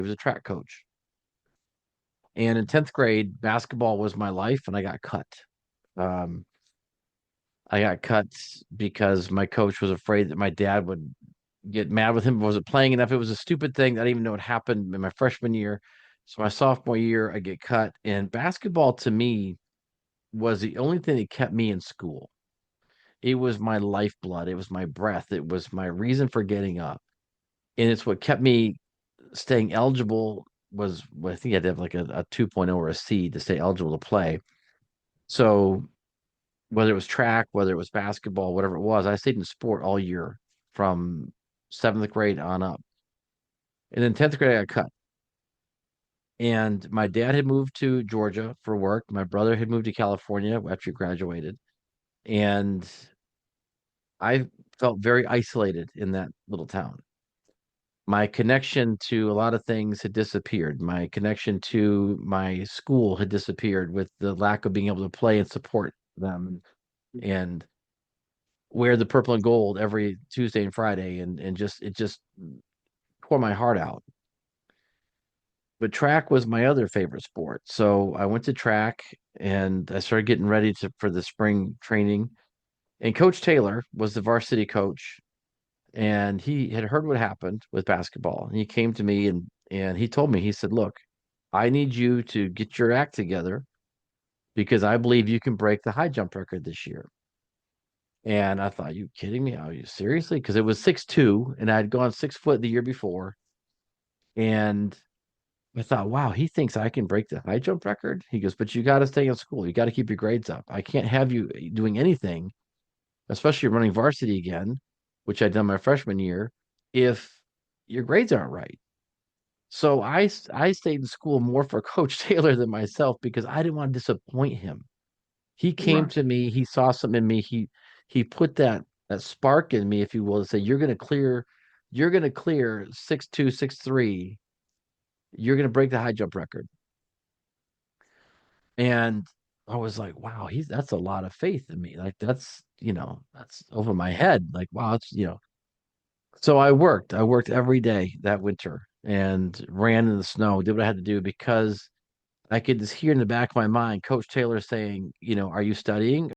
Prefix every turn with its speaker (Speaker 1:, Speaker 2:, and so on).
Speaker 1: was a track coach. And in 10th grade, basketball was my life, and I got cut. Um, I got cut because my coach was afraid that my dad would get mad with him. Wasn't playing enough. It was a stupid thing. I didn't even know what happened in my freshman year. So my sophomore year, I get cut. And basketball to me was the only thing that kept me in school. It was my lifeblood. It was my breath. It was my reason for getting up. And it's what kept me staying eligible was well, I think I had to have like a 2.0 or a C to stay eligible to play. So whether it was track, whether it was basketball, whatever it was, I stayed in sport all year from seventh grade on up. And then 10th grade, I got cut. And my dad had moved to Georgia for work. My brother had moved to California after he graduated. And I felt very isolated in that little town. My connection to a lot of things had disappeared. My connection to my school had disappeared with the lack of being able to play and support them and wear the purple and gold every Tuesday and Friday and just it just tore my heart out. But track was my other favorite sport. So I went to track and I started getting ready for the spring training. And Coach Taylor was the varsity coach and he had heard what happened with basketball. And he came to me and he told me, he said, "Look, I need you to get your act together because I believe you can break the high jump record this year." And I thought, you kidding me? Are you seriously? Because it was 6'2", and I'd gone 6 foot the year before. And I thought, wow, he thinks I can break the high jump record. He goes, but you got to stay in school. You got to keep your grades up. I can't have you doing anything, especially running varsity again, which I'd done my freshman year, if your grades aren't right. So I stayed in school more for Coach Taylor than myself because I didn't want to disappoint him. He came
Speaker 2: Right.
Speaker 1: to me, he saw something in me. He put that spark in me, if you will, to say you're gonna clear 6'2", 6'3". You're gonna break the high jump record. And I was like, wow, he's that's a lot of faith in me. Like that's over my head. Like, wow, it's. So I worked every day that winter and ran in the snow, did what I had to do because I could just hear in the back of my mind Coach Taylor saying, "Are you studying?